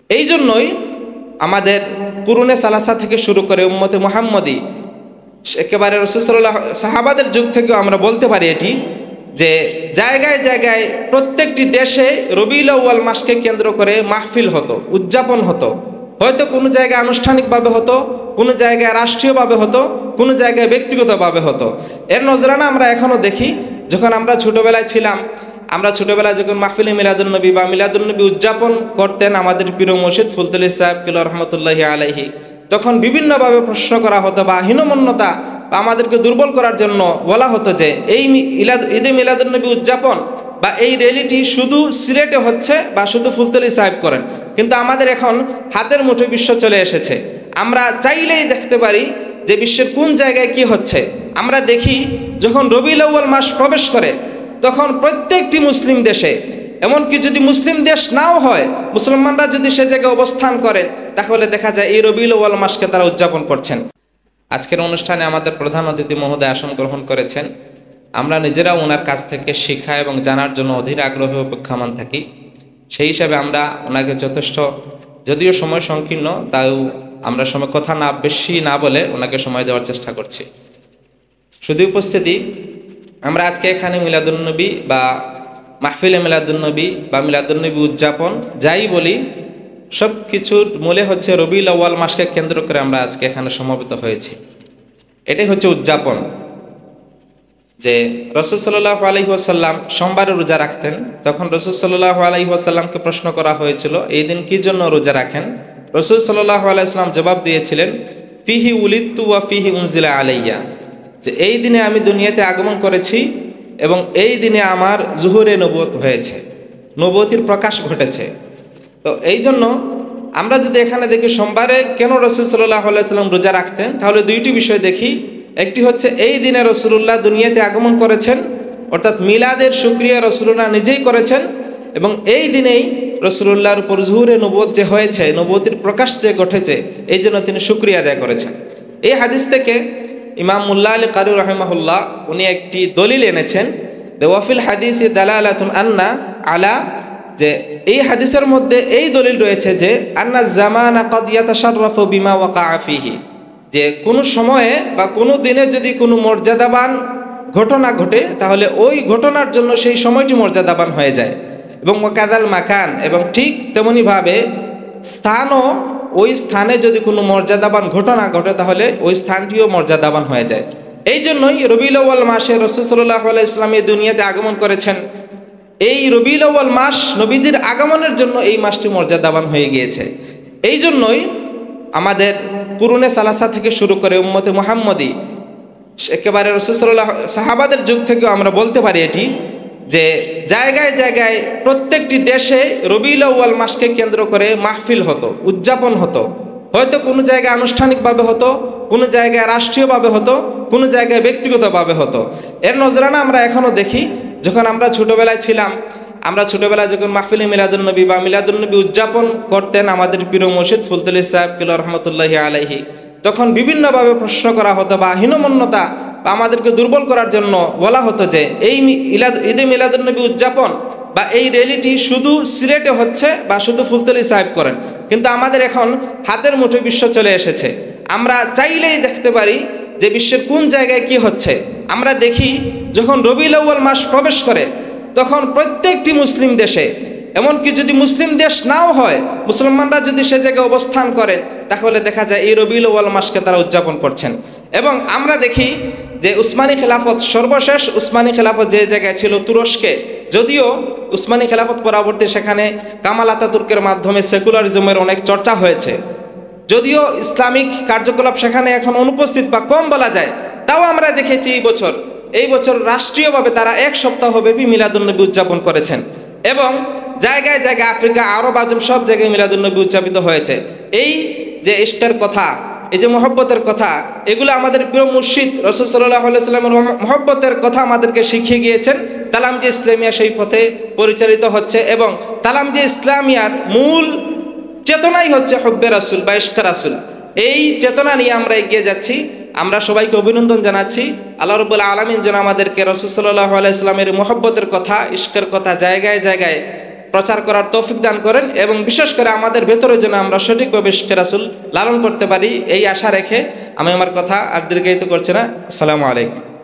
এই জন্যই আমাদের কুরুনে সালাসা থেকে শুরু করে উম্মতে মুহাম্মদী একেবারে রাসূল সাল্লাল্লাহু সাহাবাদের যুগ থেকেও আমরা বলতে পারি এটি যে জায়গায় জায়গায় প্রত্যেকটি দেশে রবিউল আউয়াল মাসকে কেন্দ্র করে মাহফিল হতো, উদযাপন হতো। হয়তো কোনো জায়গায় আনুষ্ঠানিকভাবে হতো, কোনো জায়গায় রাষ্ট্রীয়ভাবে হতো, কোনো জায়গায় ব্যক্তিগতভাবে হতো। এর নজরানা আমরা এখনও দেখি। যখন আমরা ছোটোবেলায় ছিলাম, আমরা ছোটোবেলায় যখন মাহফিলে মিলাদুন্নবী বা মিলাদুন্নবী উদযাপন করতেন আমাদের প্রিয় মুর্শিদ ফুলতুলি সাহেব কিবলা রহমতুল্লাহি আলাইহি, তখন বিভিন্নভাবে প্রশ্ন করা হতো বা হীনমন্যতা বা আমাদেরকে দুর্বল করার জন্য বলা হতো যে এই ঈদে মিলাদুন্নবী উদযাপন বা এই র্যালিটি শুধু সিলেটে হচ্ছে বা শুধু ফুলতলি সাহেব করেন। কিন্তু আমাদের এখন হাতের মুঠোয় বিশ্ব চলে এসেছে। আমরা চাইলেই দেখতে পারি যে বিশ্বের কোন জায়গায় কি হচ্ছে। আমরা দেখি যখন রবিউল আউয়াল মাস প্রবেশ করে তখন প্রত্যেকটি মুসলিম দেশে, এমনকি যদি মুসলিম দেশ নাও হয়, মুসলমানরা যদি সে জায়গায় অবস্থান করে তাহলে দেখা যায় এই রবিউল আউয়াল মাসকে তারা উদযাপন করছেন। আজকের অনুষ্ঠানে আমাদের প্রধান অতিথি মহোদয় আসন গ্রহণ করেছেন। আমরা নিজেরাও ওনার কাছ থেকে শিক্ষা এবং জানার জন্য অধীর আগ্রহে অপেক্ষমান থাকি। সেই হিসাবে আমরা ওনাকে যথেষ্ট, যদিও সময় সংকীর্ণ, তাও আমরা সময় কথা বেশি না বলে ওনাকে সময় দেওয়ার চেষ্টা করছি। শুধু উপস্থিতি, আমরা আজকে এখানে মিলাদুন্নবী বা মাহফিলে মিলাদুন্নবী বা মিলাদুন্নবী উদযাপন যাই বলি, সব কিছুর মূলে হচ্ছে রবিউল আউয়াল মাসকে কেন্দ্র করে আমরা আজকে এখানে সমবেত হয়েছি। এটাই হচ্ছে উদযাপন। যে রাসূল সাল্লাল্লাহু আলাইহি ওয়াসাল্লাম সোমবারে রোজা রাখতেন, তখন রাসূল সাল্লাল্লাহু আলাইহি ওয়াসাল্লামকে প্রশ্ন করা হয়েছিল এই দিন কি জন্য রোজা রাখেন। রাসূল সাল্লাল্লাহু আলাইহি ওয়াসাল্লাম জবাব দিয়েছিলেন, ফিহি উলিদতু ওয়া ফিহি উনজিলা আলাইয়া, যে এই দিনে আমি দুনিয়াতে আগমন করেছি এবং এই দিনে আমার জুহুরে নবুয়ত হয়েছে, নবুয়তির প্রকাশ ঘটেছে। তো এই জন্য আমরা যদি এখানে দেখি সোমবারে কেন রাসূল সাল্লাল্লাহু আলাইহি ওয়াসাল্লাম রোজা রাখতেন, তাহলে দুইটি বিষয় দেখি। একটি হচ্ছে এই দিনে রাসূলুল্লাহ দুনিয়াতে আগমন করেছেন, অর্থাৎ মিলাদের শুকরিয়া রাসূলুল্লাহ নিজেই করেছেন, এবং এই দিনেই রাসূলুল্লাহর উপর জুহুরে নবুয়ত যে হয়েছে, নবুয়তির প্রকাশ যে ঘটেছে, এই জন্য তিনি শুকরিয়া আদায় করেছেন। এই হাদিস থেকে ইমাম মুল্লা আলী কারি রাহিমাহুল্লাহ উনি একটি দলিল এনেছেন, ওয়াফিল হাদিসি দালালাতুন আন্না আলা, যে এই হাদিসের মধ্যে এই দলিল রয়েছে যে আন্না জামানা ক্বাদ ইয়াতাশাররাফু বিমা ওয়াকাআ ফীহি, যে কোনো সময়ে বা কোনো দিনে যদি কোনো মর্যাদাবান ঘটনা ঘটে তাহলে ওই ঘটনার জন্য সেই সময়টি মর্যাদাবান হয়ে যায়, এবং ওয়াকাদাল মাকান, এবং ঠিক তেমনিভাবে স্থানও, ওই স্থানে যদি কোনো মর্যাদাবান ঘটনা ঘটে তাহলে ওই স্থানটিও মর্যাদাবান হয়ে যায়। এই জন্যই রবিউল আউয়াল মাসে রাসূল সাল্লাল্লাহু আলাইহি ওয়াসাল্লাম এই দুনিয়াতে আগমন করেছেন। এই রবিউল আউয়াল মাস নবীজির আগমনের জন্য এই মাসটি মর্যাদাবান হয়ে গিয়েছে। এই জন্যই আমাদের কুরুনে সালাসা থেকে শুরু করে উম্মতে মুহাম্মদী একেবারে রাসূল সাল্লাল্লাহু সাহাবাদের যুগ থেকেও আমরা বলতে পারি এটি যে জায়গায় জায়গায় প্রত্যেকটি দেশে রবিউল আউয়াল মাসকে কেন্দ্র করে মাহফিল হতো, উদযাপন হতো। হয়তো কোনো জায়গায় আনুষ্ঠানিকভাবে হতো, কোনো জায়গায় রাষ্ট্রীয়ভাবে হতো, কোনো জায়গায় ব্যক্তিগতভাবে হতো। এর নজরানা আমরা এখনও দেখি। যখন আমরা ছোটোবেলায় ছিলাম, আমরা ছোটোবেলায় যখন মাহফিলে মিলাদুন্নবী বা মিলাদুন্নবী উদযাপন করতেন আমাদের প্রিয় মুর্শিদ ফুলতুলি সাহেব কিবলা রহমতুল্লাহি আলাইহি, তখন বিভিন্নভাবে প্রশ্ন করা হতো বা হীনমন্যতা বা আমাদেরকে দুর্বল করার জন্য বলা হতো যে এই ঈদে মিলাদুন্নবী উদযাপন বা এই র্যালিটি শুধু সিলেটে হচ্ছে বা শুধু ফুলতলি সাহেব করেন। কিন্তু আমাদের এখন হাতের মুঠোয় বিশ্ব চলে এসেছে। আমরা চাইলেই দেখতে পারি যে বিশ্বের কোন জায়গায় কি হচ্ছে। আমরা দেখি যখন রবিউল আউয়াল মাস প্রবেশ করে তখন প্রত্যেকটি মুসলিম দেশে, এমনকি যদি মুসলিম দেশ নাও হয়, মুসলমানরা যদি সে জায়গায় অবস্থান করেন তাহলে দেখা যায় এই রবিউল আউয়াল মাসকে তারা উদযাপন করছেন। এবং আমরা দেখি যে উসমানী খেলাফত, সর্বশেষ উসমানী খেলাফত যে জায়গায় ছিল তুরস্কে, যদিও উসমানী খেলাফত পরবর্তী সেখানে কামাল আতাতুর্কের মাধ্যমে সেকুলারিজমের অনেক চর্চা হয়েছে, যদিও ইসলামিক কার্যকলাপ সেখানে এখন অনুপস্থিত বা কম বলা যায়, তাও আমরা দেখেছি এই বছর রাষ্ট্রীয়ভাবে তারা এক সপ্তাহব্যাপী মিলাদুন্নবী উদযাপন করেছেন। এবং জায়গায় জায়গায় আফ্রিকা, আরব আজম সব জায়গায় মিলাদুন্নবী উদযাপিত হয়েছে। এই যে ইশকের কথা, এই যে মহব্বতের কথা, এগুলো আমাদের প্রিয় মুর্শিদ রাসূল সাল্লাল্লাহু আলাইহি ওয়াসাল্লামের মহব্বতের কথা আমাদেরকে শিখিয়ে গিয়েছেন। তালামজি ইসলামিয়া সেই পথে পরিচালিত হচ্ছে, এবং তালামজি ইসলামিয়ার মূল চেতনাই হচ্ছে হব্বে রাসূল বা ইশকে রাসূল। এই চেতনা নিয়ে আমরা এগিয়ে যাচ্ছি। আমরা সবাইকে অভিনন্দন জানাচ্ছি। আল্লাহ রাব্বুল আলামিন যেন আমাদেরকে রাসূল সাল্লাল্লাহু আলাইহি ওয়াসাল্লামের মহব্বতের কথা, ইশকের কথা জায়গায় জায়গায় প্রচার করার তৌফিক দান করেন এবং বিশেষ করে আমাদের ভেতরে যেন আমরা সঠিকভাবে ইশকে রাসূল লালন করতে পারি, এই আশা রেখে আমি আমার কথা আর দীর্ঘায়িত করছি না। আসসালামু আলাইকুম।